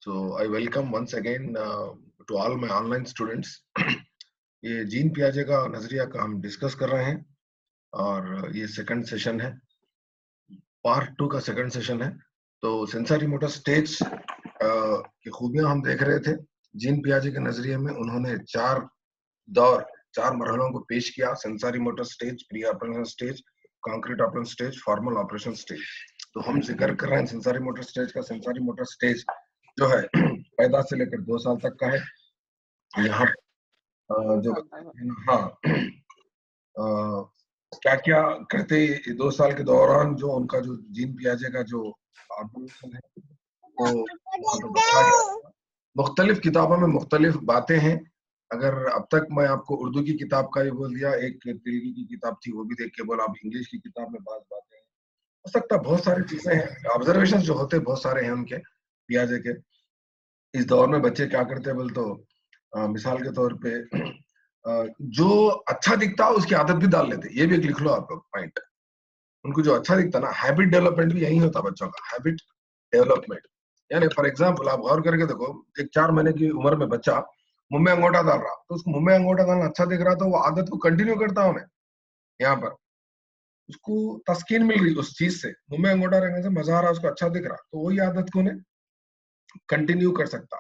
So I welcome once again to all my online students. ये gene पियाजे का नजरिया का हम डिस्कस कर रहे हैं और ये सेकंड सेशन है, पार्ट 2 का सेकंड सेशन है। तो सेंसरी मोटर स्टेज की खूबियां हम देख रहे थे। जीन पियाजे के नजरिए में उन्होंने चार मरहलों को पेश किया: sensory motor stage, pre operational stage, concrete operation stage, formal operation stage. तो हम जिक्र कर रहे हैं सेंसरी मोटर स्टेज का। सेंसरी मोटर स्टेज जो है पैदा से लेकर 2 साल तक का है। यहाँ जो हाँ क्या क्या करते 2 साल के दौरान, जो उनका जो जीन पियाजे का जो ऑब्जर्वेशन है वो वहाँ पर बताया गया। मुख्तलिफ किताबों में मुख्तलिफ बातें हैं। अगर अब तक मैं आपको उर्दू की किताब का भी बोल दिया, एक तेलुगु की किताब थी वो भी देख के बोला, अब इंग्लिश की किताब में बातें हैं। हो सकता है बहुत सारी चीजें हैं, ऑब्जर्वेशन जो होते बहुत सारे हैं उनके पियाजे के। इस दौर में बच्चे क्या करते हैं बोल तो मिसाल के तौर पे जो अच्छा दिखता है उसकी आदत भी डाल लेते। ये भी एक लिख लो आप लोग पॉइंट। उनको जो अच्छा दिखता ना, हैबिट डेवलपमेंट भी यही होता बच्चों का, हैबिट डेवलपमेंट। यानी फॉर एग्जाम्पल आप गौर करके देखो, एक 4 महीने की उम्र में बच्चा मुंह में अंगूठा डाल रहा, तो उसको मुंह में अंगूठा डालना अच्छा दिख रहा, तो वो आदत को कंटिन्यू करता उन्हें। यहाँ पर उसको तस्कीन मिल रही उस चीज से, मुंह में अंगूठा रखने से मजा आ रहा, उसको अच्छा दिख रहा, तो वही आदत को उन्हें कंटिन्यू कर सकता।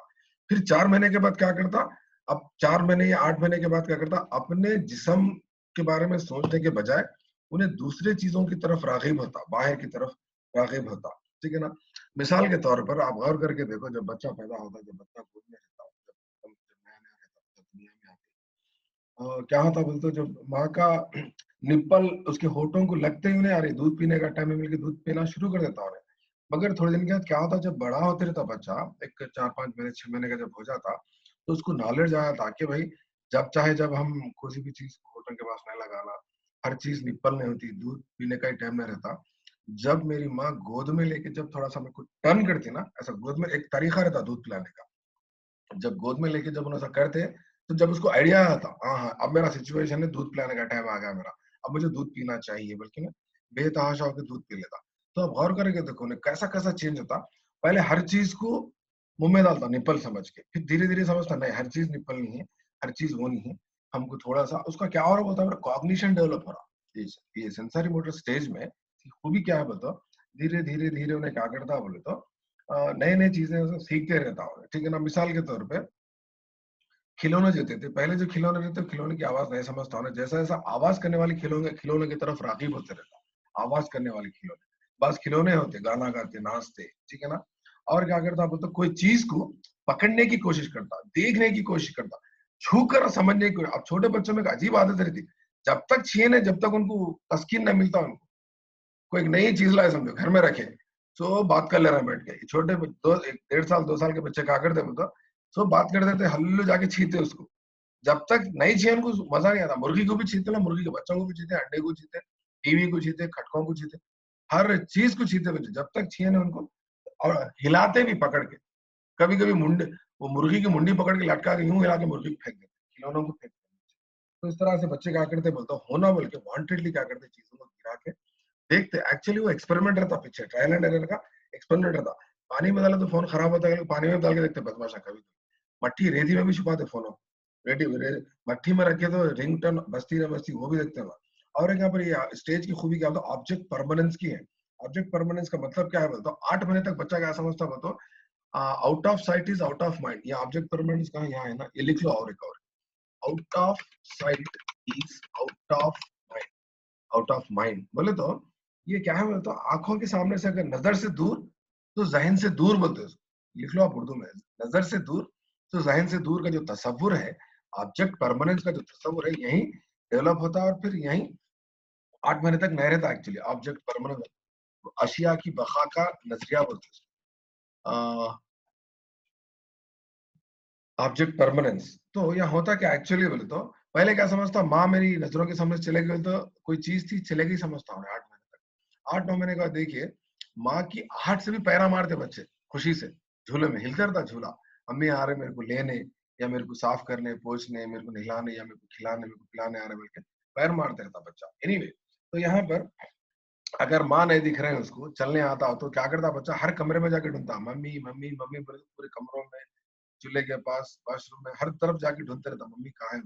फिर 4 महीने के बाद क्या करता, अब 4 महीने या 8 महीने के बाद क्या करता, अपने जिस्म के बारे में सोचने के बजाय उन्हें दूसरे चीजों की तरफ राग़िब होता, बाहर की तरफ राग़िब होता। ठीक है ना? मिसाल के तौर पर आप गौर करके देखो, जब बच्चा पैदा होता है, जब बच्चा गोद में रहता है, जब नया-नया रहता है, जब दुनिया में आता है, क्या होता बोलते, जब माँ का निप्पल उसके होठों को लगते ही उन्हें अरे दूध पीने का टाइम है मिलके दूध पीना शुरू कर देता उन्हें। मगर थोड़े दिन के बाद क्या होता, जब बड़ा होते रहता बच्चा, एक 4-5 महीने 6 महीने का जब हो जाता, तो उसको नॉलेज आया था कि भाई जब चाहे जब हम कोई भी चीज होठों के पास नहीं लगाना, हर चीज निप्पल नहीं होती, दूध पीने का ही टाइम नहीं रहता। जब मेरी माँ गोद में लेके जब थोड़ा सा मेरे को टर्न करती ना, ऐसा गोद में एक तरीका रहता दूध पिलाने का, जब गोद में लेके जब उन्हें ऐसा करते, तो जब उसको आइडिया आया था, हाँ अब मेरा सिचुएशन है, दूध पिलाने का टाइम आ गया मेरा, अब मुझे दूध पीना चाहिए, बल्कि मैं बेतहाशा होकर दूध पी लेता। तो अब गौर करके देखो उन्हें कैसा कैसा चेंज होता। पहले हर चीज को मुंह में डालता निप्पल समझ के, फिर धीरे धीरे समझता नहीं हर चीज निप्पल नहीं है, हर चीज वो नहीं है, हमको थोड़ा सा उसका क्या हो रहा होता है, कॉग्निशन डेवलप हो रहा। ये सेंसरी मोटर स्टेज में खूबी क्या है बताओ, धीरे धीरे धीरे उन्हें क्या करता बोले तो नए नए चीजें सीखते रहता हूँ। ठीक है ना? मिसाल के तौर पे खिलौने जो थे पहले, जो खिलौने रहते खिलौने की आवाज नहीं समझता हूँ, जैसा जैसा आवाज करने वाले खिलौने खिलौने की तरफ रागीब होते रहता, आवाज करने वाले खिलौने, बस खिलौने होते, गाना गाते नाचते। ठीक है ना? और क्या करता बोलते, कोई चीज को पकड़ने की कोशिश करता, देखने की कोशिश करता, छू कर समझने की। अब छोटे बच्चों में एक अजीब आदत रहती, जब तक छीए नहीं, जब तक उनको तस्कीन नहीं मिलता, उनको कोई एक नई चीज लाए समझो घर में रखे, तो बात कर ले रहे हैं बैठ के। छोटे 1.5 साल 2 साल के बच्चे क्या करते बोलते, तो बात करते थे, हल्लू जाके छीते उसको। जब तक नहीं छीए उनको मजा नहीं आता। मुर्गी को भी छीते ना, मुर्गी के बच्चों को भी छीते, अंडे को छीते, टीवी को छीते, खटकों को छीते, हर चीज को छीते बच्चे, जब तक छीए ना उनको। और हिलाते भी पकड़ के, कभी कभी मुंडे, वो मुर्गी की मुंडी पकड़ के लटका के यूं हिला के मुर्गी को फेंक देते, खिलौनों को फेंक देते। तो इस तरह से बच्चे क्या करते बोलते, होना बोल के वांटेडली क्या करते, चीजों को गिरा के देखते। एक्चुअली वो एक्सपेरिमेंट रहता, पीछे ट्रायल एंड एरर का एक्सपेरिमेंट रहता। पानी में डाले तो फोन खराब होता है, पानी में डाल के देखते बदमाशा। कभी मट्टी रेती में भी छुपाते फोन, मट्टी में रखे तो रिंगटोन बजती न बजती वो भी देखते हैं। और एक यहाँ पर ये स्टेज की खूबी क्या होता है, ऑब्जेक्ट परमानेंस की है। ऑब्जेक्ट परमानेंस का मतलब क्या है बोलते, 8 महीने तक बच्चा क्या समझता बोलते, out of site is out of mind. ये ऑब्जेक्ट परमानेंस कहाँ, यहाँ है ना, ये लिख लो। और एक और, out of site is out of mind, out of mind बोले तो ये क्या है बोले तो, आंखों के सामने से अगर नजर से दूर तो जहन से दूर बोलते हैं उसको। लिख लो आप उर्दू में, नजर से दूर तो जहन से दूर का जो तस्वुर है, ऑब्जेक्ट परमानेंस का जो तस्वुर है, यही डेवलप होता है। और फिर यही 8 महीने तक नहीं रहता एक्चुअली ऑब्जेक्ट परमानेंस। अशिया की बका का नजरिया बोलते हैं ऑब्जेक्ट परमानेंस। तो यहाँ होता क्या एक्चुअली बोले तो, पहले क्या समझता, माँ मेरी नजरों के सामने चले गई तो कोई चीज थी, चले गई समझता हूँ 8 महीने तक। 8-9 महीने के बाद देखिए, माँ की आहट से भी पैरा मारते बच्चे खुशी से, झूले में हिलता रहता झूला, अम्मी आ रहे मेरे को लेने, या मेरे को साफ करने पोछने, मेरे को नहलाने, या मेरे को खिलाने, मेरे को पिलाने आ रहे, बोल के पैर मारते रहता बच्चा। एनीवे, तो यहाँ पर अगर माँ नहीं दिख रहे हैं उसको, चलने आता हो तो क्या करता बच्चा, हर कमरे में जाके ढूंढता, मम्मी मम्मी मम्मी बोले तो पूरे कमरों में, चूल्हे के पास, वॉशरूम में, हर तरफ जाके ढूंढते रहता, मम्मी कहाँ है।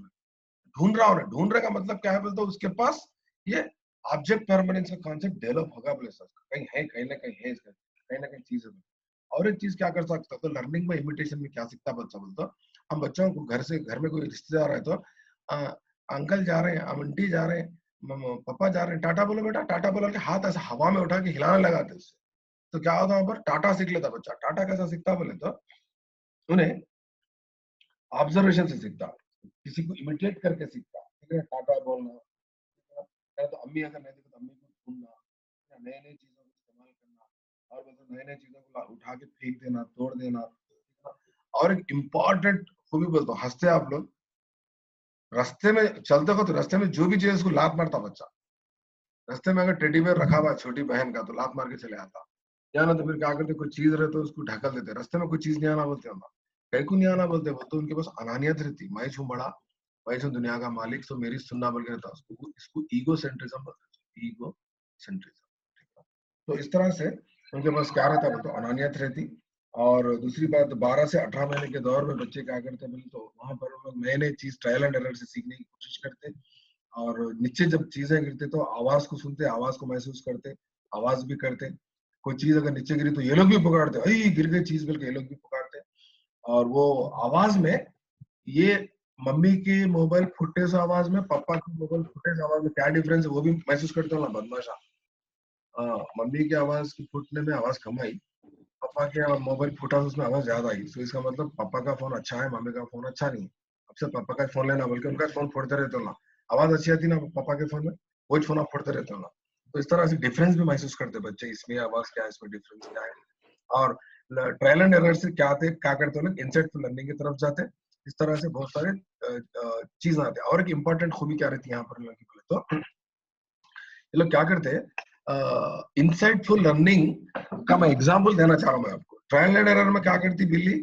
ढूंढ रहा हूँ ना, ढूंढने का मतलब क्या है बोलते, उसके पास ये ऑब्जेक्ट परमानेंस का कॉन्सेप्ट डेवलप होगा बोले सर, कहीं है, कहीं ना कहीं है इसका, कहीं ना कहीं चीज है। और एक चीज क्या कर सकता, तो लर्निंग में इमिटेशन में क्या सीखता बच्चा बोलता, हम बच्चों को घर से, घर में कोई रिश्तेदार है तो अंकल जा रहे हैं, आंटी जा रहे हैं, पापा जा रहे हैं, टाटा बोलो बेटा, टाटा बोलो के हाथ ऐसा हवा में उठा के हिलाने लगाते उससे, तो क्या होता है वहां पर, टाटा सीख लेता बच्चा। टाटा कैसा सीखता बोले तो, उन्हें ऑब्जर्वेशन से सीखता, किसी को इमिटेट करके सीखता, ठीक है, टाटा बोलना, तो अम्मी अगर नहीं देखो तो अम्मी को ढूंढना, नए नई चीजों को इस्तेमाल करना, और मतलब नए नए चीजों को उठा के फेंक देना, तोड़ देना। और एक इम्पॉर्टेंट खूबी बोलता हूँ, हंसते आप लोग, रास्ते में चलते हो तो रास्ते में जो भी चीज उसको लात मारता बच्चा, रास्ते में अगर टेडी बेयर रखा हुआ है छोटी बहन का तो लात मार के चले आता, या ना तो फिर क्या करते, कोई चीज रहे तो उसको ढकल देते, रास्ते में कोई चीज नहीं आना बोलते हम, कहीं को नहीं आना बोलते, वो तो उनके पास अनानियत रहती, मैं छू बड़ा, मैं छू दुनिया का मालिक, तो मेरी सुनना बोल के रहता, उसको, इसको ईगो सेंट्रिज्म बोलते हैं, ईगो सेंट्रिज्म। तो इस तरह से उनके पास क्या रहता है तो अनानियत रहती। और दूसरी बात, 12 से 18 महीने के दौर में बच्चे क्या करते हैं बोले तो, वहां पर वो लोग नए नए चीज ट्रायल एंड एरर से सीखने की कोशिश करते, और नीचे जब चीजें गिरते तो आवाज को सुनते, आवाज को महसूस करते, आवाज भी करते, कोई चीज अगर नीचे गिरी तो ये लोग भी पकड़ते, अरे गिर गई चीज बोल के ये लोग भी पकड़ते। और वो आवाज में, ये मम्मी की मोबाइल फुटने से आवाज में, पापा की मोबाइल फुटने से आवाज में क्या डिफरेंस है वो भी महसूस करते हो ना बदमाशा। मम्मी की आवाज की फूटने में आवाज कम आई, पापा के मोबाइल फूटा तो उसमें आवाज ज्यादा आई, तो इसका मतलब पापा का फोन अच्छा है, मम्मी का फोन अच्छा नहीं है, अब से पापा का फोन लेना बोल के उनका फोन फोड़ते रहते हो ना, आवाज अच्छी आती ना पापा के फोन में, वही फोन आप फोड़ते रहते हो ना। तो इस तरह से डिफरेंस भी महसूस करते बच्चे, इसमें आवाज क्या है, इसमें डिफरेंस क्या है। और ट्रायल एंड एरर से क्या करते हो ना, इंसाइट लर्निंग की तरफ जाते हैं। इस तरह से बहुत सारे चीज आते हैं। और एक इम्पोर्टेंट खूबी क्या रहती है यहाँ पर बोले तो, ये लोग क्या करते हैं, इंसाइटफुल लर्निंग का मैं एग्जांपल देना चाह रहा हूँ मैं आपको। ट्रायल एंड एरर में क्या करती बिल्ली,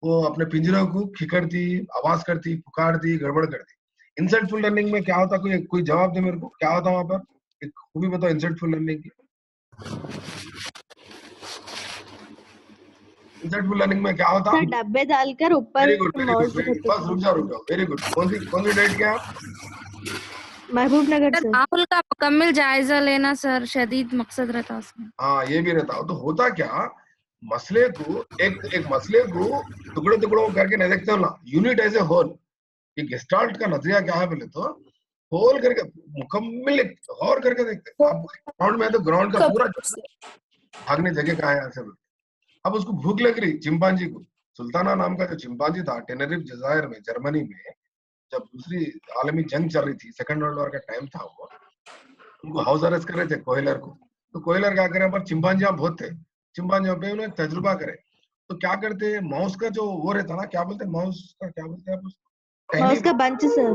वो अपने पिंजरे को खिकड़ती, आवाज करती, पुकारती, गड़बड़ करती। इंसाइटफुल लर्निंग में क्या होता, कोई कोई जवाब दे मेरे को, क्या होता वहां पर, एक खूबी बताओ इंसाइटफुल लर्निंग की। इंसाइटफुल लर्निंग में क्या होता, सर डब्बे डालकर ऊपर very good very good mouse very good, दिखाते बस थे। रुक जाओ, वेरी गुड, कौन सी डेट क्या आप, महबूब नगर सर सर। माहौल का मुकम्मल जायजा लेना सर शदीद मकसद रहता उसमें। हाँ ये भी रहता हो, तो होता क्या, मसले को एक एक मसले को टुकड़े टुकड़ों करके नहीं देखते हो ना, यूनिट एज ए होल। ये गेस्टाल्ट का नजरिया क्या है बोले तो, होल करके मुकम्मल गौर करके देखते हैं। आप ग्राउंड में है तो ग्राउंड का पूरा भागने जगह कहाँ है यहाँ से बोलते। अब उसको भूख लग रही चिंपांजी को, सुल्ताना नाम का जो चिंपांजी था, टेनरिफ जजायर में, जर्मनी में, जब दूसरी आलमी जंग चल रही थी, सेकंड वर्ल्ड वॉर का टाइम था वो, उनको हाउस अरेस्ट कर रहे थे कोयलर को। तो कोयलर क्या करे, पर चिंपांजियां बहुत थे, चिंपांजियों पे उन्हें तजुर्बा करे, तो क्या करते, माउस का जो वो रहता ना, क्या बोलते हैं माउस का, क्या बोलते हैं आप उसको, टहनी, माउस का बंच सर।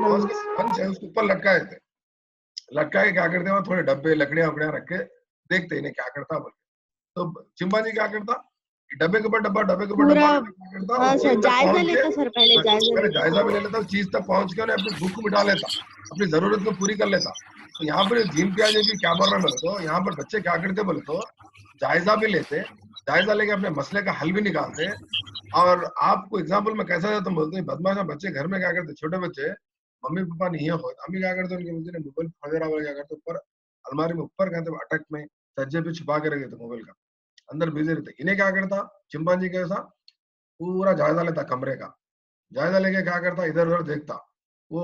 माउस का पंच है, उसके ऊपर लटकाए थे, लटका के क्या करते हैं, थोड़े डब्बे लकड़ियां वकड़ियां रख के देखते इन्हें क्या करता बोल के। तो चिंपांजी क्या करता, डब्बे के ऊपर डब्बा, डब्बे के ऊपर पूरा, डब्बा क्या करता, हाँ उस सर चीज तक जायजा पहुंच के, लेता सर, पहले जायजा पहले लेता। जायजा भी ले लेता, उस चीज तक पहुंच के उन्हें अपनी भूख को मिटा लेता, अपनी जरूरत को पूरी कर लेता। तो यहाँ पर जीन पियाजे की क्या बोल रहे हैं बोले तो, यहाँ पर बच्चे क्या करते बोले तो, जायजा भी लेते, जायजा लेके अपने मसले का हल भी निकालते। और आपको एग्जाम्पल में कैसा देता हूँ बोलते हैं, बदमाश बच्चे घर में क्या करते, छोटे बच्चे, मम्मी पापा नहीं है, अम्मी क्या करते, उनके बच्चे ने मोबाइल वगैरह वाले क्या करते, ऊपर अलमारी में ऊपर कहते अटक में, सज्जे पे छुपा के रख देते मोबाइल का, अंदर बिजी रहते। इन्हें क्या करता, चिंपांजी कैसा, पूरा जायजा लेता कमरे का, जायजा लेके क्या करता, इधर उधर देखता। वो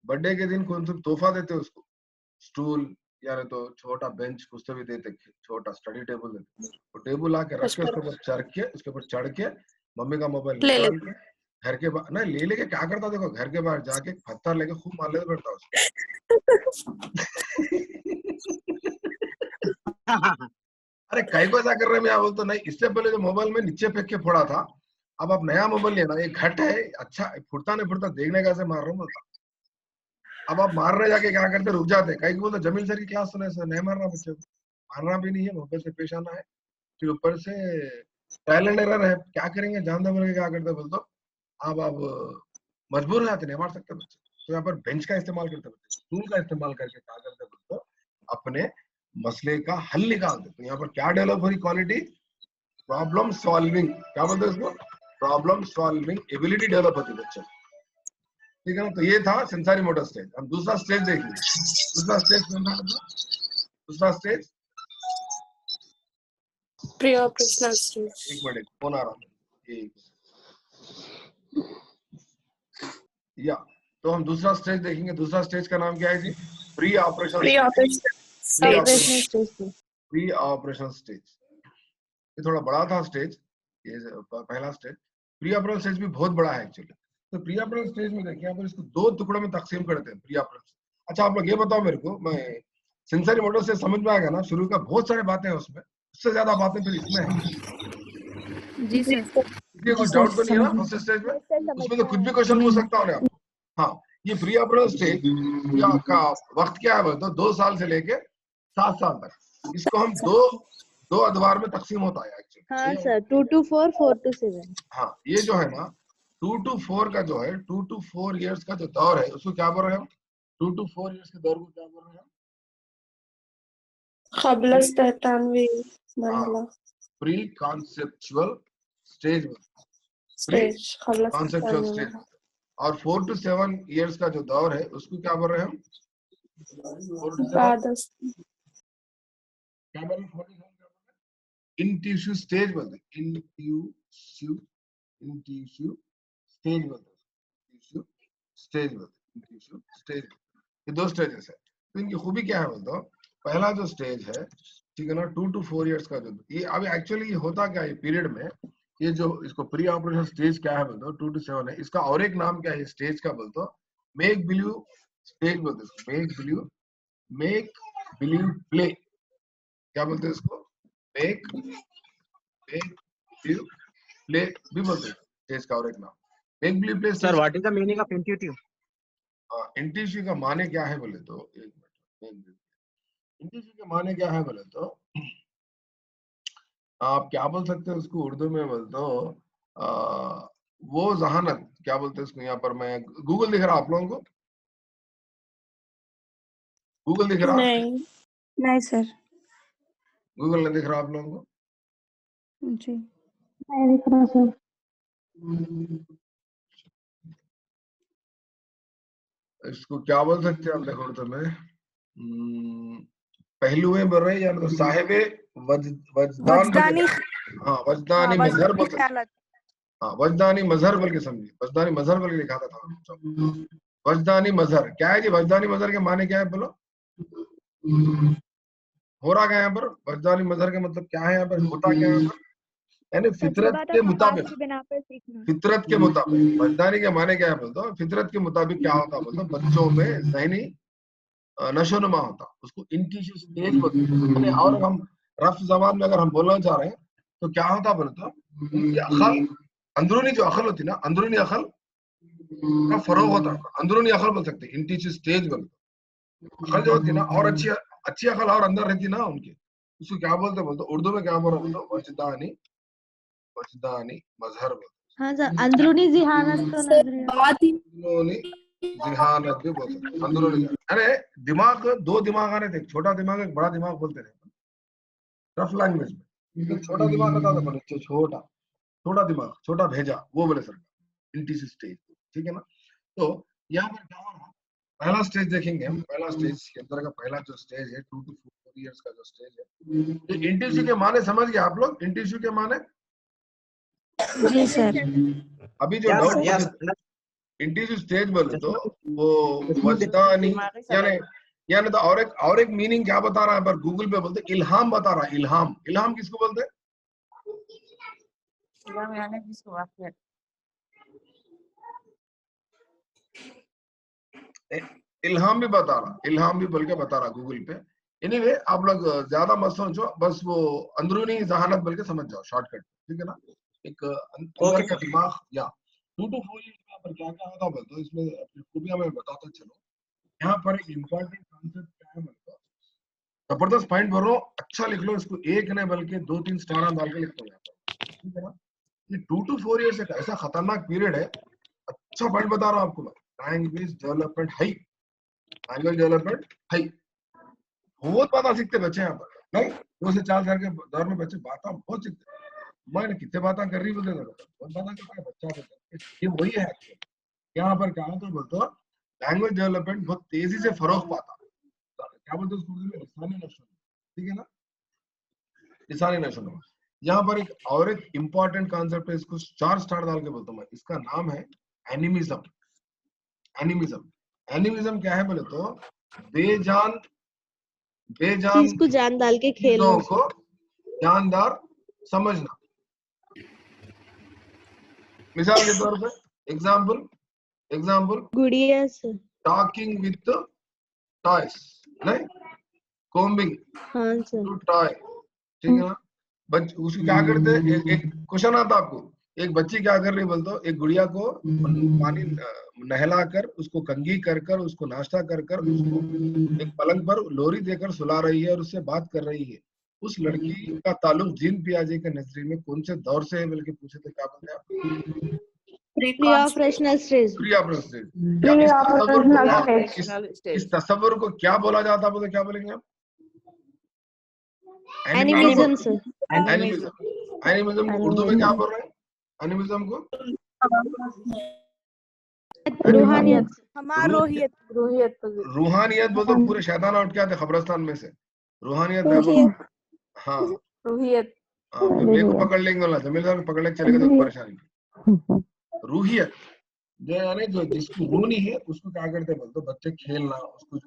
बर्थडे के दिन कौन सा तोहफा देते उसको, स्टूल, या नहीं तो छोटा बेंच कुछ तो भी देते, छोटा स्टडी टेबल देते, वो टेबल आके रख के उसके ऊपर चढ़ के, मम्मी का मोबाइल ले ले निकाल के, घर के बाहर नहीं ले लेके क्या करता देखो, घर के बाहर जाके पत्थर लेके खूब मार लेते पड़ता उसको। अरे कई को ऐसा कर रहे हैं, मैं बोलता नहीं, इससे पहले जो मोबाइल में नीचे फेंक के फोड़ा था, अब आप नया मोबाइल लेना, ये घट है, अच्छा फुटता नहीं फुटता देखने का से मार रहा हूँ बोलता। अब आप मार रहे जाके क्या करते, रुक जाते, कई को बोलते जमील सर की क्लास सुने सर, नहीं मारना बच्चे को, मारना भी नहीं है, मोबाइल से पेश आना है। फिर ऊपर से ट्रायल एंड एरर है, क्या करेंगे, जानते बोल के क्या करते बोल दो, अब मजबूर हो जाते, नहीं मार सकते बच्चे। तो यहाँ पर बेंच का इस्तेमाल करते बच्चे, स्टूल का इस्तेमाल करके क्या करते बोल दो, अपने मसले का हल निकालते। तो यहाँ पर क्या डेवलप हो रही क्वालिटी? प्रॉब्लम सॉल्विंग, क्या बोलते हैं इसको? प्रॉब्लम सॉल्विंग एबिलिटी डेवलप होती है बच्चों, ठीक है ना। तो ये था सेंसरी मोटर स्टेज। हम दूसरा स्टेज देखेंगे। दूसरा स्टेज कौन था? दूसरा स्टेज प्री ऑपरेशनल स्टेज। एक मिनट, फोन आ रहा है। या तो हम दूसरा स्टेज देखेंगे। दूसरा स्टेज का नाम क्या है जी? Pre operational pre operational stage. Pre operational stage. ये थोड़ा बड़ा था स्टेज, ये पहला स्टेज। प्री ऑपरेशनल स्टेज भी बहुत बड़ा है एक्चुअली। तो प्री ऑपरेशनल स्टेज में देखिए, यहाँ पर इसको 2 टुकड़ों में तकसीम करते हैं प्री ऑपरेशनल। अच्छा आप लोग ये बताओ मेरे को, मैं सेंसरी मोटर से समझ में आएगा ना? शुरू का बहुत सारी बातें हैं उसमें, उससे ज्यादा बातें फिर इसमें है। जी सर। इसलिए कुछ डाउट तो नहीं है ना फर्स्ट स्टेज में? उसमें तो कुछ भी क्वेश्चन पूछ सकता हूँ आप। हाँ, ये प्री ऑपरेशनल स्टेज का वक्त क्या है? तो 2 साल से लेके 7 साल तक। इसको हम दो अदवार में तकसीम होता है एक्चुअली। हाँ सर, 2 to 4, 4 to 7। हाँ, ये जो है ना 2 to 4 का जो है, 2 to 4 इयर्स का जो दौर है उसको क्या बोल रहे हैं हम? 2 to 4 इयर्स के दौर को क्या बोल रहे हैं हम? क़ब्ल 93 मरहला प्री कॉन्सेप्चुअल स्टेज, स्टेज, क़ब्ल कॉन्सेप्चुअल स्टेज। और 4 to 7 इयर्स का जो दौर है उसको क्या बोल रहे हैं हम? 4 to 7 क्या बोल रहे हैं? इन टिश्यू स्टेज बोलते हैं। इन टिश्यू स्टेज बोलते हैं। टिश्यू स्टेज बोलते हैं। टिश्यू स्टेज, ये 2 स्टेजेस है। तो इनकी खूबी क्या है बोलते हो? पहला जो स्टेज है, ठीक है ना, 2 to 4 इयर्स का जो, ये अभी एक्चुअली ये होता क्या है पीरियड में, ये जो इसको प्री ऑपरेशन स्टेज क्या है बोलते हो? 2 to 7 है। इसका और एक नाम क्या है स्टेज का बोलते हो? मेक बिलीव स्टेज बोलते हैं। मेक बिलीव प्ले, क्या बोलते हैं इसको? मेक बिलीव प्ले भी बोलते हैं स्टेज का और एक नाम। Make believe play. Sir what is the meaning of intuitive? Intuitive का माने क्या है बोले तो, एक मिनट, इंट्यूटिव के माने क्या है बोले तो, आप क्या बोल सकते हैं उसको उर्दू में बोल तो, वो जहानत, क्या बोलते हैं उसको? यहाँ पर मैं गूगल दिख रहा आप लोगों को? गूगल दिख रहा? नहीं सर, गूगल नहीं दिख रहा आप लोगों को? जी नहीं दिख रहा सर। इसको क्या बोल सकते हैं आप? देखो उर्दू में पहलुए बोल रहे हैं या तो साहिबे वजदानी, हाँ वजदानी मजहर बोल सकते हैं। हाँ वजदानी मजहर बोल के समझिए, वजदानी मजहर बोल के लिखा था। वजदानी मजहर क्या है जी? वजदानी मजहर के माने क्या है बोलो? हो रहा क्या यहाँ पर? वजदानी मजहर का मतलब क्या है यहाँ पर? होता क्या है यहाँ पर? यानी फितरत के मुताबिक, फितरत के मुताबिक। वजदानी के माने क्या है बोलते हो? फितरत के मुताबिक क्या होता है बोलते हो? बच्चों में ज़हनी नशोनुमा होता, उसको इंट्यूटिव स्टेज बोलते हैं। और हम रफ जबान में अगर हम बोलना चाह रहे हैं तो क्या होता बोलते हो? अकल, अंदरूनी जो अकल होती है ना, अंदरूनी अकल का फरोग होता है, अंदरूनी अकल बोल सकते हैं। इंट्यूटिव स्टेज बोलते हैं। अकल जो होती है ना, और अच्छी अकल और अंदर रहती है ना उनकी, उसको क्या बोलते बोलते? उर्दू में क्या बोल रहे हो? वजदानी मजहर बोलते। हाँ सर, अंदरूनी जिहानत तो अंदरूनी जिहानत भी बोल सकते हैं। अंदरूनी, अरे दिमाग, 2 दिमाग आने थे, एक छोटा दिमाग एक बड़ा दिमाग बोलते थे रफ लैंग्वेज में। तो छोटा दिमाग होता था, बच्चे छोटा दिमाग, छोटा भेजा, वो बोले सर इंट्यूटिव स्टेज, ठीक है ना। तो यहाँ पर क्या हो रहा है? पहला स्टेज देखेंगे हम। पहला स्टेज के अंदर का पहला जो स्टेज है 2 to 4 इयर्स का जो स्टेज है, तो इंट्यूटिव के माने समझ गए आप लोग? इंट्यूटिव के माने जी सर। अभी जो डाउट, इंट्यूटिव स्टेज बोले तो वो वजदानी यानी तो और एक मीनिंग क्या बता रहा है पर गूगल पे बोलते इल्हाम बता रहा है। इल्हाम किसको बोलते हैं? इल्हाम भी बता रहा, इल्हाम भी बोल के बता रहा गूगल पे। एनीवे आप लोग ज्यादा मत सोचो, बस वो अंदरूनी जहानत बोल के समझ जाओ शॉर्टकट, ठीक है ना। एक अंदर का दिमाग या 2 to 4 इयर्स पर क्या क्या होता है तो इसमें अपनी खूबियां मैं बताता चलो। यहाँ पर एक इम्पोर्टेंट कॉन्सेप्ट क्या है मतलब, जबरदस्त पॉइंट बोलो, अच्छा लिख लो इसको, एक नहीं बल्कि 2-3 स्टार डाल के लिख दो यहाँ पर, ठीक है ना। ये 2 to 4 इयर्स एक ऐसा खतरनाक पीरियड है। अच्छा पॉइंट बता रहा हूँ आपको मैं, लैंग्वेज डेवलपमेंट है। बहुत बातें सीखते बच्चे यहाँ पर, नहीं 2 से 4 साल के दौर में बच्चे बातें बहुत सीखते। मैंने कितने बातें कर रही बोलते बहुत बातें करता है बच्चा तो ये वही है। यहाँ पर क्या तो बोलते लैंग्वेज डेवलपमेंट बहुत तेजी से फरोग पाता, क्या बोलते हैं उसको लिसानी नशो, ठीक है ना, लिसानी नशो। यहाँ पर एक और एक इम्पोर्टेंट कॉन्सेप्ट है, इसको 4 स्टार डाल के बोलता हूँ मैं, इसका नाम है एनिमिज्म। एनिमिज्म, एनिमिज्म क्या है बोले तो बेजान चीज को जान डाल के खेलना। चीजों को जानदार समझना। मिसाल के तौर पे एग्जाम्पल गुड़िया सर। टॉकिंग विथ टॉयज, नहीं कोम्बिंग हाँ सर। टू टॉय, ठीक है ना। उसको क्या करते हैं, एक क्वेश्चन आता आपको, एक बच्ची क्या कर रही बोलते हो, एक गुड़िया को पानी नहला कर उसको कंघी कर कर उसको नाश्ता कर कर उसको एक पलंग पर लोरी देकर सुला रही है और उससे बात कर रही है। उस लड़की का ताल्लुक जीन पियाजे के नजरिए में कौन से दौर से है बल्कि पूछे तो क्या बोलते हैं आप? Pre operational stage. Pre operational stage. इस तस्वुर को क्या बोला जाता है, क्या बोलेंगे आप? Animism sir. एनिमिज्म को उर्दू में क्या बोल रहे हैं? एनिमिज्म को रूहानियत। रूहानियत बोलते पूरे शैतान उठ के आते कब्रिस्तान में से, रूहानियत। हाँ रूहियत। मेरे को पकड़ लेंगे वाला जमील साहब पकड़ लेके चलेगा तो परेशानी। रूहियत जो यानी जो जिसको रूह नहीं है उसको क्या करते बोलते बच्चे खेलना, उसको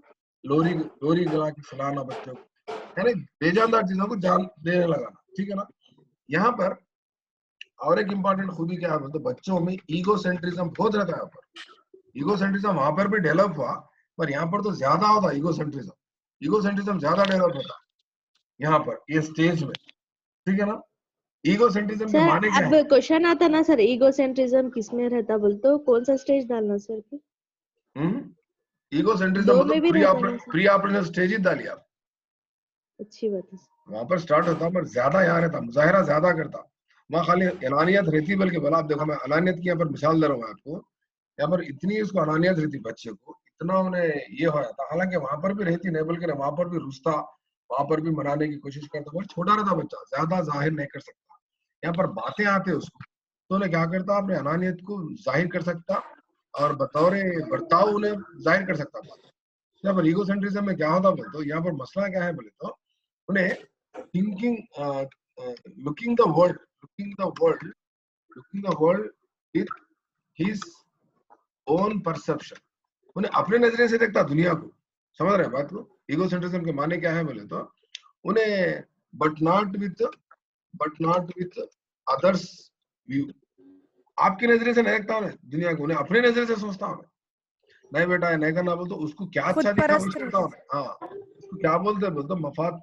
लोरी गला के सुलाना बच्चों को, यानी बेजानदार चीजों को जान देने लगाना, ठीक है ना। यहाँ पर और एक इम्पोर्टेंट खूबी क्या है बोलते बच्चों में ईगो सेंट्रिज्म बहुत रहता है। यहाँ पर ईगो सेंट्रिज्म वहां पर भी डेवलप हुआ, पर यहाँ पर तो ज्यादा होता ईगो सेंट्रिज्म ज्यादा डेवलप होता यहाँ पर ये स्टेज में, ठीक है ना। ईगो सेंट्रिज्म के माने क्या अब है? क्वेश्चन आता ना सर, ईगोसेंट्रिज्म किसमें रहता बोलते हो, कौन सा स्टेज डालना सर? ईगो सेंट्रिज्म दो में मतलब भी रहता ना सर। प्री ऑपरेशनल स्टेज ही डाली आप, अच्छी बात है। वहां पर स्टार्ट होता पर ज्यादा यहाँ रहता, मुजाहिरा ज्यादा करता, वहाँ खाली अनानियत रहती, बल्कि बोला आप देखो मैं अनानियत की यहाँ पर मिसाल दे रहा हूँ आपको, यहाँ पर इतनी उसको अनानियत रहती बच्चे को, इतना उन्हें ये हो जाता, हालांकि वहां पर भी रहती नहीं बल्कि वहां पर भी रुसता, वहां पर भी मनाने की कोशिश करता, बहुत छोटा रहता बच्चा, ज्यादा जाहिर नहीं कर सकता। यहाँ पर बातें आते उसको तो उन्हें क्या करता, अपने अनानियत को जाहिर कर सकता और बतौर बर्ताव उन्हें जाहिर कर सकता था। यहाँ पर ईगो सेंट्रिज्म में क्या होता बोले तो यहाँ पर मसला क्या है बोले तो उन्हें thinking looking the world with his own perception, उन्हें अपने नजरिए से देखता दुनिया को, समझ रहे हैं बात को। ईगो सेंट्रिज्म के माने क्या है बोले तो उन्हें but not with others view, आपकी नजरिए से नहीं देखता उन्हें दुनिया को, उन्हें अपने नजरिए से सोचता हूँ नहीं बेटा है नहीं करना बोलते उसको क्या अच्छा दिखा वो करता हूँ। हाँ उसको क्या बोलते हैं बोलते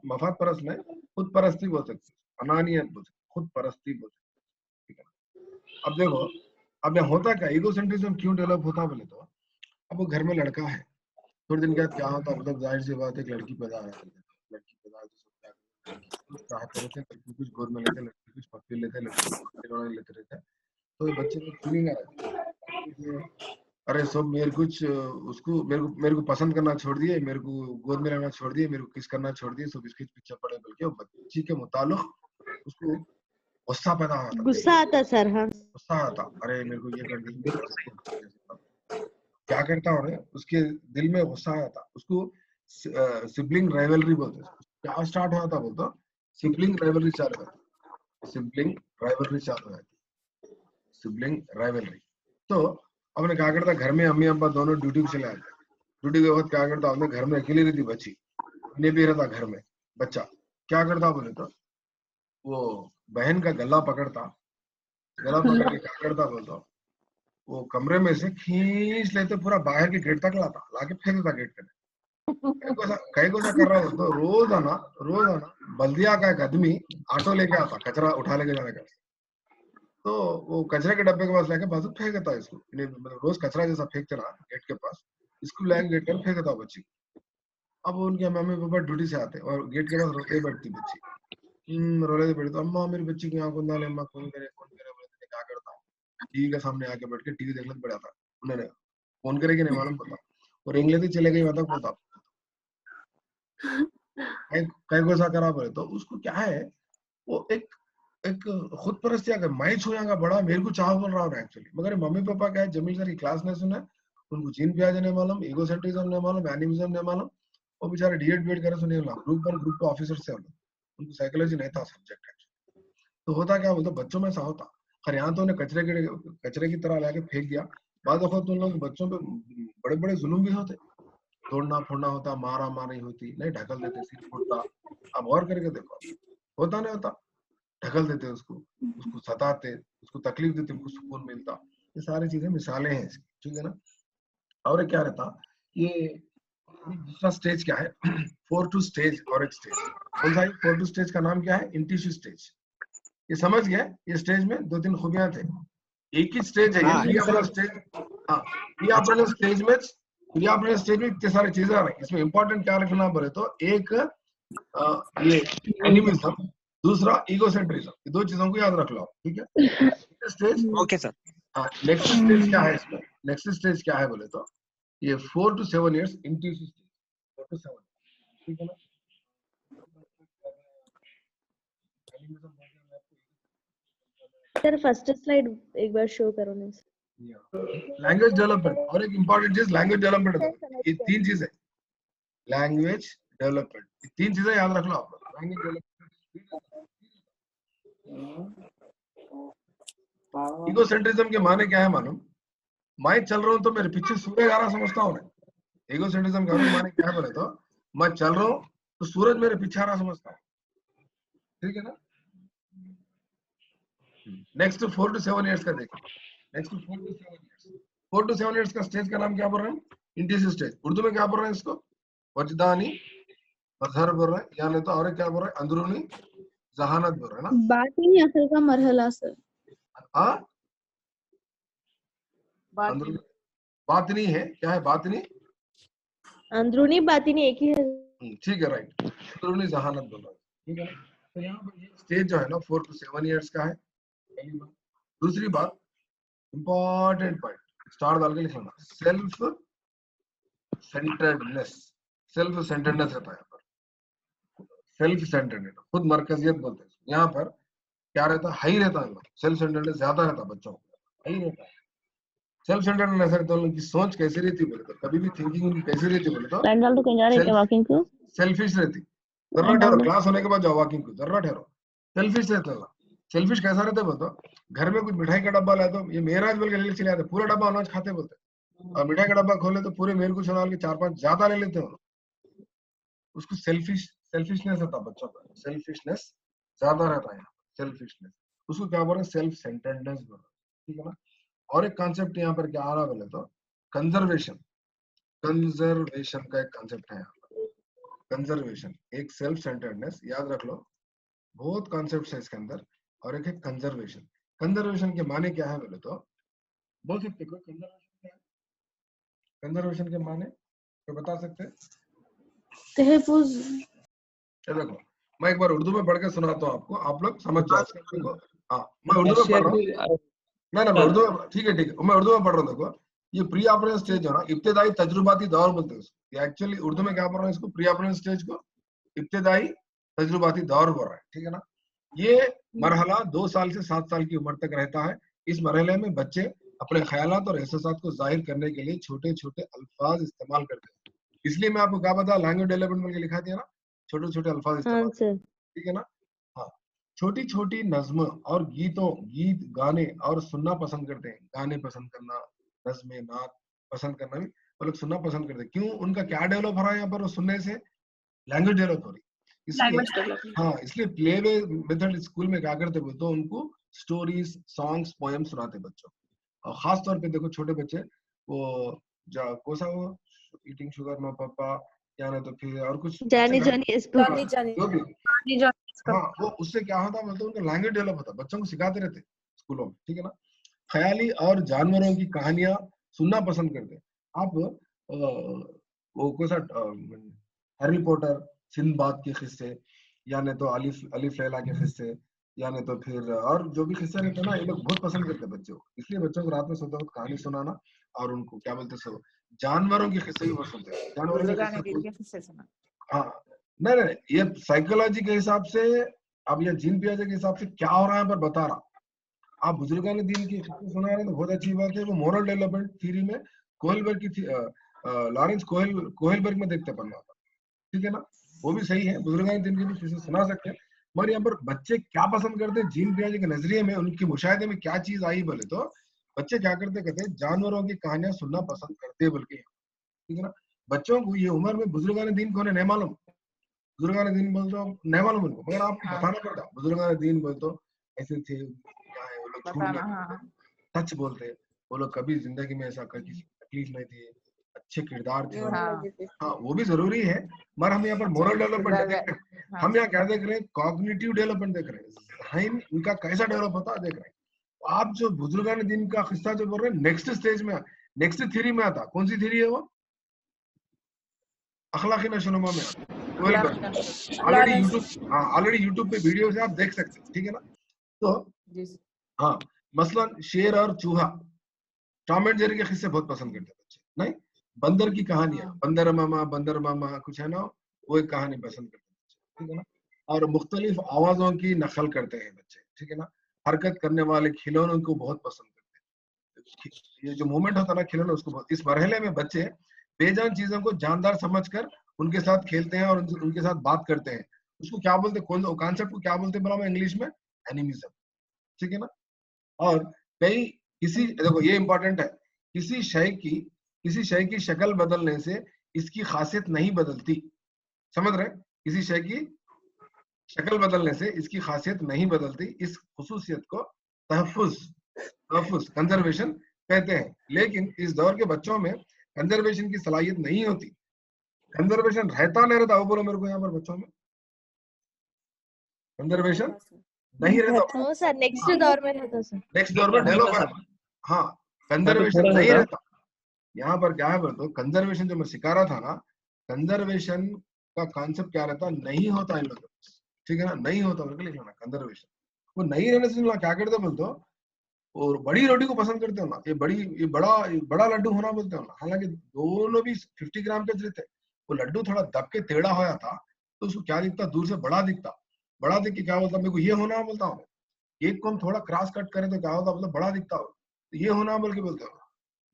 मफाद परस्त नहीं, खुद परस्ती बोल सकते, अनानियत बोल सकते, खुद परस्ती बोल सकते, ठीक है। अब देखो अब यहाँ होता क्या, ईगो सेंट्रिज्म क्यों डेवलप होता बोले तो अब वो घर में लड़का है, थोड़े दिन के बाद क्या होता मतलब जाहिर सी बात है, एक लड़की पैदा है, लड़की पैदा है तो सब चाहते रहते हैं, लड़की कुछ गोद में लेते, लड़की कुछ पकड़ लेते, लड़की खिलौने लेते रहते हैं, तो ये बच्चे को फीलिंग आ रही है अरे सब मेरे को पसंद करना छोड़ दिए, मेरे को गोद में रहना छोड़ दिए, मेरे को किस करना छोड़ दिए, सब इसके पीछे पड़े, बल्कि वो बच्ची के मुताल्लिक उसको गुस्सा पैदा होता, गुस्सा आता सर। हाँ गुस्सा आता, अरे मेरे को ये कर दी, क्या करता हूँ उसके दिल में गुस्सा आता, उसको सिबलिंग राइवलरी बोलते हैं। क्या स्टार्ट हुआ था बोलते सिबलिंग राइवलरी चालू है, सिबलिंग राइवलरी। तो अपने क्या करता घर में अम्मी अब्बा दोनों ड्यूटी पे चले आते, ड्यूटी के वक्त क्या करता अपने घर में अकेली रहती बच्ची, इन्हें भी रहता घर में बच्चा, क्या करता बोले तो वो बहन का गला पकड़ के क्या करता बोलता वो कमरे में से खींच लेते पूरा बाहर के गेट तक लाके फेंक देता गेट पे। कई को कर रहा हो तो रोजाना बल्दिया का एक आदमी ऑटो लेके आता कचरा उठा लेके जाने का, तो वो कचरे के डब्बे के पास लेके बाजू फेंक देता है इसको, मतलब रोज कचरा जैसा फेंकते ना गेट के पास, इसको लेके गेट पर फेंक देता बच्ची। अब उनके मम्मी पापा ड्यूटी से आते और गेट के पास रोते बैठती बच्ची, रोले बैठे तो अम्मा मेरी बच्ची की आंख खुंदा ले, अम्मा कौन करे बोले क्या करता टीवी के सामने आके बैठ के टीवी देखने पड़ा था, उन्होंने फोन करे कि नहीं मालूम पता, और इंग्लिश चले गई मतलब पता कई गोसा करा बोले तो उसको क्या है, वो एक खुद परस्ती अगर मैं छूंगा बड़ा मेरे को चाह बोल रहा हूँ एक्चुअली, मगर मम्मी पापा क्या है, जमील सर की क्लास नहीं सुना, उनको जीन पियाजे नहीं मालूम, ईगोसेंट्रिज्म नहीं मालूम, एनिमिज्म नहीं मालूम, वो बेचारे डीएड बीएड करे सुनिए ना, ग्रुप 1 ग्रुप 2 ऑफिसर से हम, उनको साइकोलॉजी नहीं था सब्जेक्ट एक्चुअली। तो होता क्या बोलते बच्चों में ऐसा होता, खैर यहाँ तो उन्हें कचरे की तरह लाके फेंक दिया, बाद वक्त उन लोग बच्चों पे बड़े बड़े जुल्म भी होते, तोड़ना फोड़ना होता, मारा मारी होती, नहीं ढकल देते, सिर फूटता। अब गौर करके देखो, होता नहीं होता, ढकल देते उसको, उसको सताते, उसको तकलीफ देते, उनको सुकून मिलता। ये सारी चीजें मिसालें हैं इसकी, ठीक है ना। और क्या रहता, ये दूसरा स्टेज क्या है, 4-2 स्टेज, और एक स्टेज कौन सा है, 4-2 स्टेज का नाम क्या है, इंटिशियस स्टेज। ये समझ गए, ये स्टेज में 2-3 खूबियां थे, एक ही स्टेज है ये, प्री स्टेज। हाँ, प्री स्टेज में, प्री स्टेज में इतने सारी चीजें आ रही, इसमें इंपॉर्टेंट क्या रखना पड़े तो एक ये एनिमिज्म, दूसरा ईगोसेंट्रिज्म, ये दो चीजों को याद रख लो, ठीक है। Stage, okay sir. हाँ, नेक्स्ट स्टेज क्या है इसमें, नेक्स्ट स्टेज क्या है बोले तो ये 4 to 7 years इंटिशियस स्टेज, 4 to 7, ठीक है ना। सर फर्स्ट स्लाइड एक बार शो करो ना। लैंग्वेज डेवलपमेंट, और एक इंपॉर्टेंट चीज लैंग्वेज डेवलपमेंट, ये 3 चीजें, लैंग्वेज डेवलपमेंट, ये 3 चीजें याद रख लो आप लोग। लैंग्वेज डेवलपमेंट, ईगोसेंट्रिज्म के माने क्या है मालूम, मैं चल रहा हूँ तो मेरे पीछे सूरज आ रहा समझता हूँ मैं। ईगोसेंट्रिज्म का माने क्या है बोले तो मैं चल रहा हूँ तो सूरज मेरे पीछे आ रहा समझता हूँ, ठीक है ना। नेक्स्ट 4 to 7 years का देखो, नेक्स्ट 4 to 7 years का स्टेज का नाम क्या बोल रहे हैं, इंटिशियस स्टेज। उर्दू में क्या बोल रहे हैं इसको, वजदानी मजहर बोल रहे हैं, या नहीं तो और क्या बोल रहे हैं, अंदरूनी जहानत बोल रहे हैं ना। बातिनी अकल का मरहला सर। हाँ, अंदरूनी बातिनी है, क्या है बातिनी, अंदरूनी बातिनी एक ही है। ठीक है, राइट, अंदरूनी जहानत बोल रहे हैं, ठीक है ना। तो यहाँ पर ये स्टेज जो है ना 4 to 7 years का है, पहली बात। दूसरी बात, इंपॉर्टेंट पॉइंट, स्टार डाल के लिखना, सेल्फ सेंटर्डनेस, सेल्फ सेंटर्डनेस रहता है यहाँ पर, सेल्फ सेंटर्डनेस, खुद मरकजियत बोलते हैं यहाँ पर। क्या रहता है, हाई रहता है, सेल्फ सेंटर्डनेस ज्यादा रहता है बच्चों को, हाई रहता है। सेल्फ सेंटर्डनेस रहता है, उनकी सोच कैसी रहती बोले तो, कभी भी थिंकिंग उनकी कैसी रहती बोले तो लैंडल तो कहीं जा रहे थे वॉकिंग को, सेल्फिश रहती, जर्रा ठहरो, क्लास होने के बाद जाओ वॉकिंग को, जर्रा ठहरो, सेल्फिश रहता है। सेल्फिश कैसा रहता है बोलते, घर में कुछ मिठाई का डब्बा लाए तो ये मेरा बोल के ले चले आते, पूरा डब्बा अनाज खाते बोलते, और मिठाई का डब्बा खोले तो पूरे मेरे को चुना के 4-5 ज्यादा ले लेते हो, उसको सेल्फिशनेस रहता है बच्चों का, सेल्फिशनेस ज्यादा रहता है, सेल्फिशनेस, उसको क्या बोल रहे हैं, सेल्फ सेंटर्डनेस बोल रहे हैं, ठीक है ना। और एक कॉन्सेप्ट यहाँ पर क्या आ रहा है बोले तो कंजर्वेशन, कंजर्वेशन का एक कॉन्सेप्ट है यहाँ पर, कंजर्वेशन, एक सेल्फ सेंटर्डनेस, याद रख लो, बहुत कॉन्सेप्ट है इसके अंदर, और एक है कंजर्वेशन। कंजर्वेशन के माने क्या है बोले तो बोल सकते कोई, कंजर्वेशन क्या है, कंजर्वेशन के माने कोई बता सकते हैं। तहफुज। देखो मैं एक बार उर्दू में पढ़ के सुनाता हूँ आपको, आप लोग समझ जाओ। हाँ, मैं उर्दू में पढ़ रहा हूँ, ना मैं उर्दू में, ठीक है मैं उर्दू में पढ़ रहा हूँ। देखो ये प्री ऑपरेशन स्टेज है ना, इब्तिदाई तजुर्बाती दौर बोलते हैं उसको, ये एक्चुअली उर्दू में क्या पढ़ रहा है इसको, प्री ऑपरेशन स्टेज को इब्तिदाई तजुर्बाती दौर बोल रहा है, ठीक है ना। ये मरहला 2 साल से 7 साल की उम्र तक रहता है। इस मरहले में बच्चे अपने ख्यालात और एहसासात को जाहिर करने के लिए छोटे छोटे अल्फाज इस्तेमाल करते हैं, इसलिए मैं आपको क्या बता, लैंग्वेज डेवलपमेंट में लिखा दिया ना, छोटे छोटे अल्फाज इस्तेमाल, ठीक है ना। हाँ, छोटी छोटी नज्म और गीत गाने और सुनना पसंद करते हैं, गाने पसंद करना, नज्में नात पसंद करना भी वो लोग सुनना पसंद करते हैं। क्यों, उनका क्या डेवलप हो रहा है यहाँ पर, सुनने से लैंग्वेज डेवलप हो रही, इसलिए हाँ, इसलिए प्ले वे मेथड स्कूल में क्या करते बोलते, तो उनको स्टोरीज, सॉन्ग्स, पोएम सुनाते बच्चों, और खास तौर पे देखो छोटे बच्चे वो कोसा वो ईटिंग शुगर नो पापा, या नहीं तो फिर और कुछ जानी जानी जो भी, हाँ, वो उससे क्या होता बोलते उनका लैंग्वेज डेवलप होता, बच्चों को सिखाते रहते स्कूलों में, ठीक है ना। ख्याली और जानवरों की कहानियां सुनना पसंद करते, आप वो कोसा हैरी पॉटर, सिंदबाद के किस्से, या नहीं तो अलिफ लैला के किस्से, या नहीं तो फिर और जो भी किस्से रहते हैं ना, ये लोग बहुत पसंद करते हैं बच्चों को, इसलिए बच्चों को रात में सोते वक्त कहानी सुनाना, और उनको क्या बोलते हैं, जानवरों के किस्से भी बहुत सुनते हैं, जानवरों के किस्से, हाँ, नहीं नहीं, ये साइकोलॉजी के हिसाब से, अब ये जीन पियाजे के हिसाब से क्या हो रहा है पर बता रहा। आप बुजुर्गान दीन की सुना रहे हैं तो बहुत अच्छी बात है। वो मॉरल डेवलपमेंट थ्योरी में कोहेलबर्ग की लॉरेंस कोहेलबर्ग में देखते पढ़ना था, ठीक है ना, वो भी सही है। बुजुर्गान दीन की भी किसी सुना सकते हैं, मगर यहाँ पर बच्चे क्या पसंद करते हैं जीन पियाजे के नजरिए में, उनकी मुशाहिदे में क्या चीज आई बोले तो बच्चे क्या करते कहते हैं जानवरों की कहानियां सुनना पसंद करते हैं बल्कि, ठीक है ना। बच्चों को ये उम्र में बुजुर्गान दीन कौन है नहीं मालूम, बुजुर्गान दीन बोल तो नहीं मालूम उनको, मगर आपको बताना पड़ता। बुजुर्गान दीन बोल तो ऐसे थे, क्या है, वो लोग झूठ नहीं बोलते, सच बोलते, वो लोग कभी जिंदगी में ऐसा किसी तकलीफ नहीं थी, अच्छे किरदार थे। हाँ वो भी जरूरी है, मगर हम यहाँ पर मोरल डेवलपमेंट देख रहे हैं। हम यहाँ क्या देख रहे हैं, कॉग्निटिव डेवलपमेंट देख रहे हैं, इनका कैसा डेवलप होता है देख रहे हैं। आप जो बुजुर्गान दीन का किस्सा जो बोल रहे हैं नेक्स्ट स्टेज में, नेक्स्ट थ्योरी में आता, कौन सी थ्योरी है वो, अखलाकी नशोनुमा में आता। ऑलरेडी यूट्यूब पे वीडियो से आप देख सकते हैं, ठीक है ना। तो हाँ, मसलन शेर और चूहा, टॉम एंड जेरी के किस्से बहुत पसंद करते हैं बच्चे, नहीं बंदर की कहानियां, बंदर मामा कुछ है ना, वो एक कहानी पसंद करते हैं बच्चे, ठीक है ना। और मुख्तलिफ आवाजों की नकल करते हैं बच्चे, ठीक है ना। हरकत करने वाले खिलौनों को बहुत पसंद करते हैं। ये जो मूवमेंट होता है ना खिलौने, उसको बहुत, इस मरहले में बच्चे बेजान चीजों को जानदार समझकर उनके साथ खेलते हैं और उनके साथ बात करते हैं। उसको क्या बोलते हैं, कौन कॉन्सेप्ट को क्या बोलते हैं बोला मैं इंग्लिश में, एनिमिज्म, ठीक है ना। और कई किसी, देखो ये इंपॉर्टेंट है, किसी शय की शक्ल बदलने से इसकी खासियत नहीं बदलती, समझ रहे, किसी शय की शक्ल बदलने से इसकी खासियत नहीं बदलती। इस खुसूसियत को तहफ्फुज कंजर्वेशन कहते हैं। लेकिन इस दौर के बच्चों में कंजर्वेशन की सलाहियत नहीं होती। कंजर्वेशन रहता नहीं रहता, वो बोलो मेरे को यहाँ पर बच्चों में कंजर्वेशन नहीं रहता। नो सर, नेक्स्ट दौर में रहता सर, नेक्स्ट दौर में डेवलप है। हाँ, कंजर्वेशन नहीं रहता। यहाँ पर क्या है बोल तो, कंजर्वेशन जो मैं सिखा रहा था ना, कंजर्वेशन का कॉन्सेप्ट क्या रहता, नहीं होता इन लोगों, ठीक है ना, नहीं होता उनके लिए कंजर्वेशन। वो नहीं रहने से क्या करते बोलते हो, और बड़ी रोटी को पसंद करते हो ना, ये बड़ा लड्डू होना बोलते हो ना। हालांकि दोनों भी 50 ग्राम के रहते, वो लड्डू थोड़ा दब के टेढ़ा होया था तो उसको क्या दिखता, दूर से बड़ा दिखता। बड़ा दिख के क्या बोलता, मेरे को ये होना बोलता हूँ। एक को हम थोड़ा क्रॉस कट करें तो क्या होता, मतलब बड़ा दिखता हो, तो ये होना बोल के बोलते हो।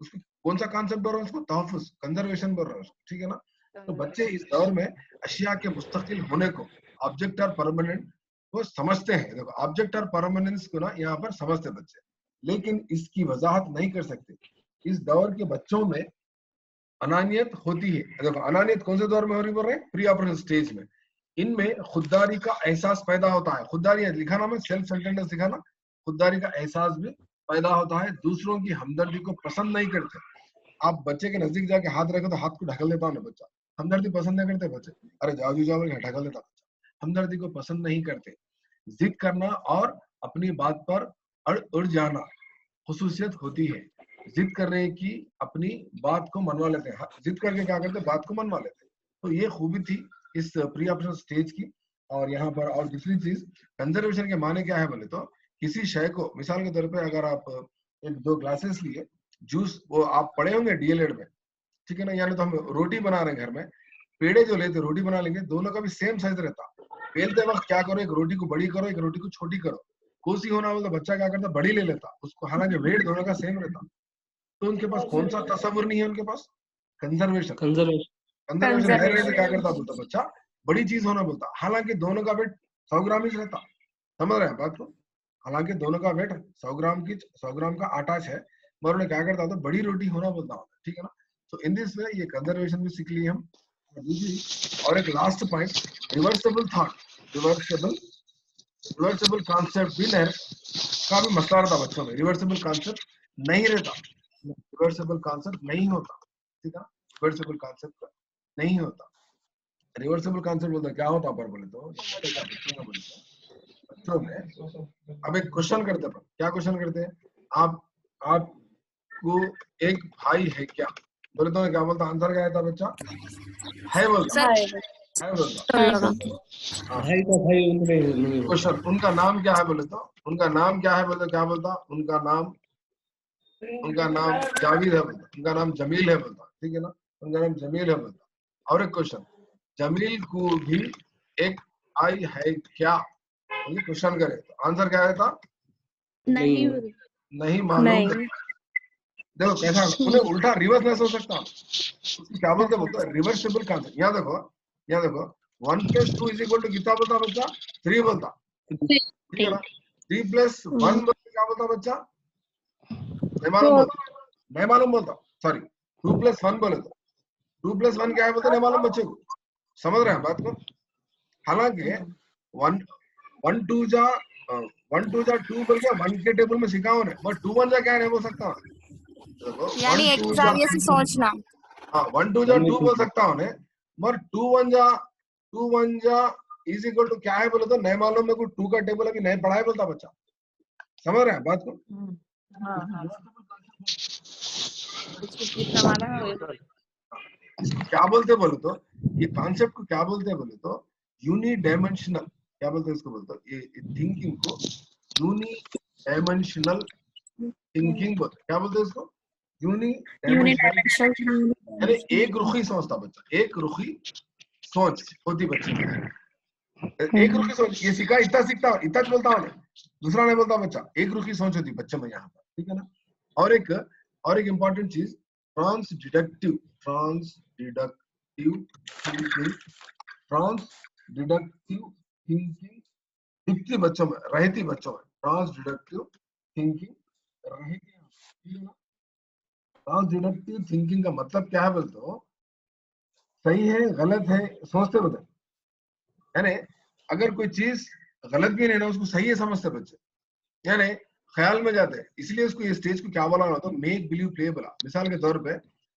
उसको कौन सा कॉन्सेप्ट बोल रहा है, उसको तहफ्फुज कंजर्वेशन बोल रहा है, ठीक है ना। तो बच्चे इस दौर में अशिया के मुस्तकिल होने को, ऑब्जेक्ट और परमानेंट को समझते हैं। देखो ऑब्जेक्ट और परमानेंस को ना यहाँ पर समझते बच्चे, लेकिन इसकी वजाहत नहीं कर सकते। इस दौर के बच्चों में अनानियत होती है। देखो अनानियत कौन से दौर में हो रही बोल रहे हैं, प्री ऑपरेशन स्टेज में। इनमें खुददारी का एहसास पैदा होता है। खुददारी लिखा ना, मैं सेल्फ सेंटर्डनेस लिखा ना, खुददारी का एहसास भी पैदा होता है। दूसरों की हमदर्दी को पसंद नहीं करते। आप बच्चे के नजदीक जाके हाथ रखो तो हाथ को ढकल देता ना बच्चा, हमदर्दी पसंद नहीं करते बच्चे, अरे जाओ ढकल देता बच्चा, हमदर्दी को पसंद नहीं करते। जिद करना और अपनी बात पर अड़ जाना खुसूसियत होती है। जिद करने की अपनी बात को मनवा लेते हैं, जिद करके क्या करते हैं, बात को मनवा लेते हैं। तो ये खूबी थी इस प्री ऑपरेशन स्टेज की। और यहाँ पर और दूसरी चीज, कंजर्वेशन के माने क्या है बोले तो, किसी शय को, मिसाल के तौर पे अगर आप एक 2 ग्लासेस लिए जूस, वो आप पढ़े होंगे डीएलएड में, ठीक है ना। यानी तो हम रोटी बना रहे हैं घर में, पेड़े जो लेते रोटी बना लेंगे, दोनों का भी सेम साइज रहता। बेलते वक्त क्या करो, एक रोटी को बड़ी करो, एक रोटी को छोटी करो। कोसी होना बोलता, बच्चा क्या करता, बड़ी ले लेता उसको, हालांकि वेट दोनों का सेम रहता। तो उनके पास कौन सा तसव्वुर नहीं है, उनके पास कंजर्वेशन नहीं रहने से क्या करता बोलता, बच्चा बड़ी चीज होना बोलता। हालांकि दोनों का वेट 100 ग्राम ही रहता, समझ रहे हैं बात को। हालांकि दोनों का वेट 100 ग्राम का आटा है, मगर उन्हें क्या करता था, बड़ी रोटी होना बोलता होता, ठीक है ना। तो इन दिस वे ये कंजर्वेशन भी सीख लिए हम। और एक last point, reversible thought, reversible concept भी का भी मसला रहता बच्चों में। रिवर्सिबल कॉन्सेप्ट नहीं रहता, रिवर्सिबल कॉन्सेप्ट नहीं होता, ठीक है। रिवर्सिबल कॉन्सेप्ट नहीं होता। रिवर्सिबल कॉन्सेप्ट बोलते क्या होता पर बोले तो, बच्चों में अब एक क्वेश्चन करते पर, क्या क्वेश्चन करते हैं, आपको एक भाई है क्या, बोले तो क्या बोलता, आंसर क्या था बच्चा, है बोलता, है बोलता। क्वेश्चन, उनका नाम क्या है बोले तो, उनका नाम क्या है बोले, क्या बोलता, उनका नाम जावेद है बोलता, उनका नाम जमील है बोलता, ठीक है ना, उनका नाम जमील है बोलता। और एक क्वेश्चन, जमील को भी एक आई है क्या, ये क्वेश्चन करे तो आंसर क्या रहता? नहीं नहीं मालूम। नहीं देखो कैसा उन्हें उल्टा रिवर्स नहीं सोच सकता, उसको क्या बोलते बोलते रिवर्सिबल कॉन्सेप्ट। यहाँ देखो 1 + 2 = कितना बोलता बच्चा? 3 बोलता, ठीक है ना? 3 + 1 बोलते क्या बोलता बच्चा? नहीं मालूम बोलता, सॉरी 2 + 1 बोले तो 2 + 1 क्या है बोलते नहीं मालूम बच्चे को। समझ रहे हैं बात को? हालांकि 1 2 जा 2 बोल के 1 के टेबल में सिखाओ ना, बट 2 1 जा क्या नहीं बोल सकता। देखो यानी एक जाविये से सोचना। हाँ 1 2 जा 2 बोल सकता हूँ ने, मगर 2 1 जा = क्या है बोले तो नहीं मालूम मेरे को 2 का टेबल अभी नहीं पढ़ा है बोलता बच्चा। समझ रहे हैं बात को? इसको क्या बोलते बोले तो, ये कॉन्सेप्ट को क्या बोलते हैं बोले तो यूनिडायमेंशनल, क्या बोलते हैं इसको बोलते हो, ये थिंकिंग को यूनिडायमेंशनल थिंकिंग बोलते हैं। क्या बोलते हैं इसको? यूनिडायमेंशनल, यानी एक रुखी सोचता बच्चा, एक रुखी सोच होती बच्चे में, एक रुखी सोच। ये सीखा इतना सीखता इतना बोलता हूँ, दूसरा नहीं बोलता बच्चा, एक रुखी सोच होती बच्चे में यहाँ पर, ठीक है ना? और एक इंपॉर्टेंट चीज, ट्रांस डिडक्टिव थिंकिंग दिखती बच्चों में, रहती बच्चों में, ट्रांस डिडक्टिव थिंकिंग रहती। ट्रांस डिडक्टिव थिंकिंग का मतलब क्या है बोलते हो? सही है गलत है सोचते बच्चे, यानी अगर कोई चीज गलत भी नहीं ना उसको सही है समझते बच्चे, यानी ख्याल में जाते हैं। इसलिए उसको ये स्टेज को क्या बोला ना तो मेक बिलीव प्ले बोला। मिसाल के तौर पे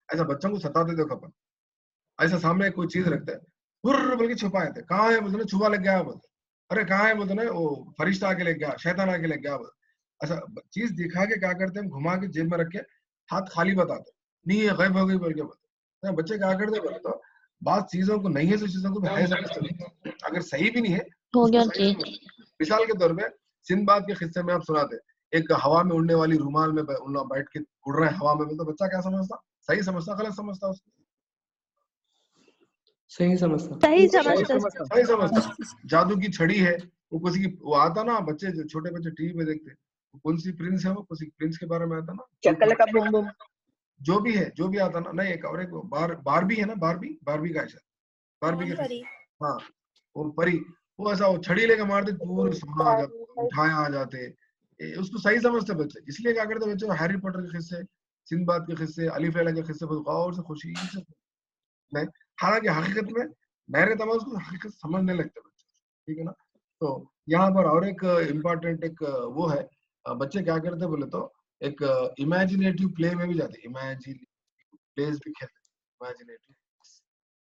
ऐसा बच्चों को सताते देखो अपन, ऐसा सामने कोई चीज रखते हैं, हुर्र बोल के छुपाए थे, कहाँ है बोलते ना, छुपा लग गया बोलते, अरे कहाँ है बोलते ना, वो फरिश्ता आके लग गया, शैतान आके लग गया बोलते। ऐसा चीज दिखा के क्या करते हैं, घुमा के जेब में रख के हाथ खाली बताते, नहीं ये गायब हो गई बोल के बोलते। बच्चे क्या करते बोले तो बात चीजों को नहीं है तो चीजों को है समझते, अगर सही भी नहीं है हो गया उसको सही जी। समझते। मिसाल के तौर पे सिंदबाद के किस्से में आप सुनाते, एक हवा में उड़ने वाली रुमाल में बैठ के उड़ रहे हैं हवा में, तो बच्चा क्या समझता? सही समझता गलत समझता? उसको सही समझता। सही समझता। जादू की छड़ी है, वो किसी की, वो आता ना बच्चे, जो छोटे बच्चे टीवी में देखते, वो कौन सी प्रिंस है, वो किसी प्रिंस के बारे में आता ना, चकलका बूम बूम। जो भी है, जो भी आता ना, नहीं एक और एक बारबी है ना, बारबी का है, बारबी के, हाँ वो परी, वो ऐसा वो छड़ी लेके मारते पूरे सोना आ जाते, मिठाइयां आ जाते, उसको सही समझते बच्चे। इसलिए क्या करते बच्चे, हैरी पॉटर के किस्से, सिंदबाद के किस्से, अली फैला के किस्से बहुत गौर से खुशी से नहीं, हालांकि हकीकत में मेरे तमाम उसको हकीकत समझने लगते बच्चे, ठीक है ना? तो यहाँ पर और एक इम्पोर्टेंट एक वो है, बच्चे क्या करते बोले तो एक इमेजिनेटिव प्ले में भी जाते, इमेजिनेटिव प्लेस भी खेलते,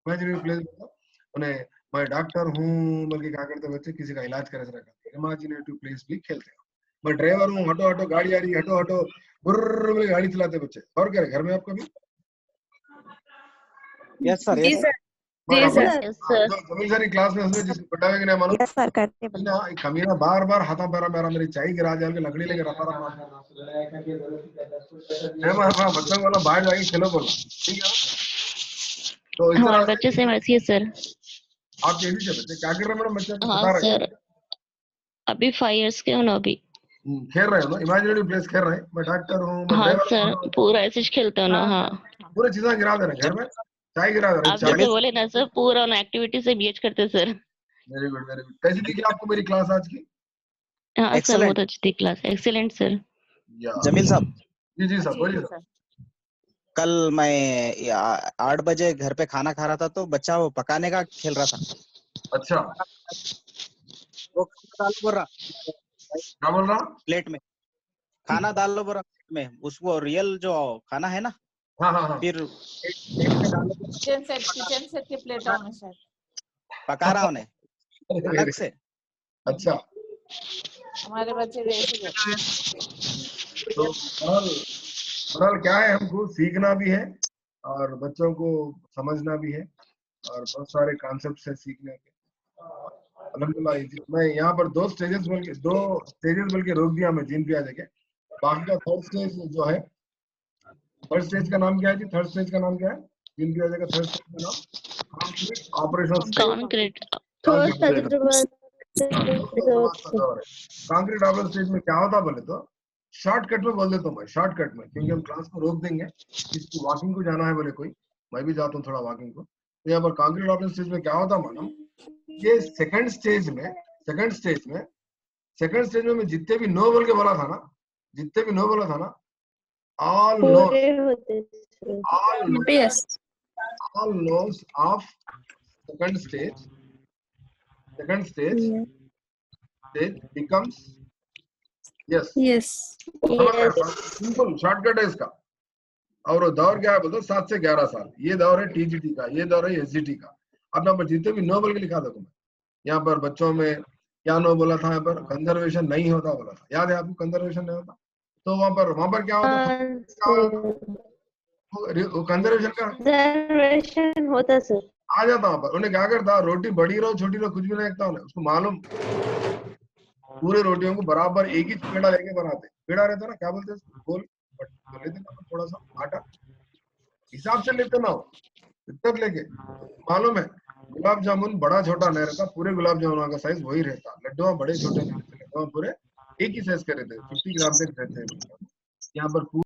इमेजिनेटिव प्लेस मतलब उन्हें मैं डॉक्टर हूँ बोल के क्या करते बच्चे, किसी का इलाज करे करते, इमेजिनेटिव प्लेस भी खेलते हैं। मैं ड्राइवर हूँ, हटो हटो गाड़ी आ रही है, हटो हटो, बुर्र बोल गाड़ी चलाते बच्चे। और क्या घर में आपका भी? यस सर, जी यस सर, जी सर। जमील सर क्लास में उसमें जिसको पढ़ा हुआ कि नहीं मालूम, यस सर करते हैं। ना कमीना बार बार हाथा पैरा मेरा मेरी चाय गिरा जाए के लकड़ी लेके रफा रफा है, बच्चों को बाहर जाके खेलो बोलो, ठीक है ना? तो इस हमारे तरह बच्चे से वैसी है सर। आप कैसी से बच्चे क्या कर रहे हैं मैडम? बच्चे हाँ बता रहे सर, अभी 5 years के हो ना अभी। खेल रहे हो ना, इमेजिनेटिव प्लेस खेल रहे हैं, मैं डॉक्टर हूँ, मैं हाँ ड्राइवर सर, हूँ, पूरा ऐसे ही खेलते हो ना। हाँ, पूरी चीजें गिरा दे रहे हैं घर में, चाय गिरा दे रहे आप हैं, जैसे बोले ना सर, पूरा उन एक्टिविटी से बीच करते sir. Very good very good. कैसी दिखी आपको मेरी क्लास आज की? हाँ सर, बहुत एक्सेलेंट। अच्छी थी क्लास, एक्सीलेंट सर। जमील साहब, जी जी सर बोलिए सर। कल मैं 8 बजे घर पे खाना खा रहा था तो बच्चा वो पकाने का खेल रहा था। अच्छा वो खाना डालो बोल रहा क्या बोल रहा? प्लेट में, खाना डाल लो बोल रहा प्लेट में, उसको रियल जो खाना है ना, हाँ हाँ हाँ फिर प्लेट में डालो, किचन सेट के प्लेट में शायद पका रहा उन्हें अलग से। अच्छा हमारे बच्चे भी ऐसे करते हैं। तो बहरहाल क्या है, हमको सीखना भी है और बच्चों को समझना भी है, और बहुत सारे कॉन्सेप्ट है सीखने के। अल्हम्दुलिल्लाह मैं यहाँ पर 2 स्टेजेस बोल के रोक दिया मैं जीन पे आ जाके। बाकी का थर्ड स्टेज जो है, थर्ड स्टेज का नाम क्या है जी? थर्ड स्टेज का नाम क्या है? जीन पियाजे का थर्ड स्टेज का नाम कॉन्क्रीट ऑपरेशनल स्टेज। कॉन्क्रीट ठोस तजुर्बा कॉन्क्रीट ऑपरेशनल स्टेज में क्या होता बोले तो शॉर्टकट में बोल देता हूँ मैं, शॉर्टकट में, क्योंकि हम क्लास को रोक देंगे, किसी वॉकिंग को जाना है बोले कोई, मैं भी जाता हूँ थोड़ा वॉकिंग को। तो यहाँ पर कॉन्क्रीट ऑपरेशनल स्टेज में क्या होता मालूम, ये सेकंड स्टेज में मैं जितने भी नो बोल के बोला था ना, जितने भी नो बोला था ना, all पूरे होते sir. all nodes of second stage becomes yes Yes. Simple shortcut है इसका। और दौर क्या है बोलते 7 से 11 साल, ये दौर है टीजीटी का, ये दौर है एसजीटी का। अब यहाँ पर जितने भी नो बोल के लिखा देखो मैं, यहाँ पर बच्चों में क्या नो बोला था, यहाँ पर कंजर्वेशन नहीं होता बोला था, याद है आपको कंजर्वेशन नहीं होता, तो वहां पर क्या होता, कंजर्वेशन का कंजर्वेशन होता सर। आ जाता वहां पर। उन्हें क्या करता, रोटी बड़ी रहो छोटी रहो कुछ भी नहीं देखता उन्हें, उसको मालूम पूरे रोटियों को बराबर एक ही पेड़ा लेके बनाते, पेड़ा रहता ना, क्या बोलते हैं गोल लेते ना, थोड़ा सा आटा हिसाब से लेते ना, इतना लेके मालूम है। गुलाब जामुन बड़ा छोटा नहीं रहता, पूरे गुलाब जामुन का साइज वही रहता, लड्डुआ बड़े छोटे नहीं रहते, लड्डुआ पूरे एक ही साइज के रहते, 50 ग्राम तक रहते हैं यहाँ पर।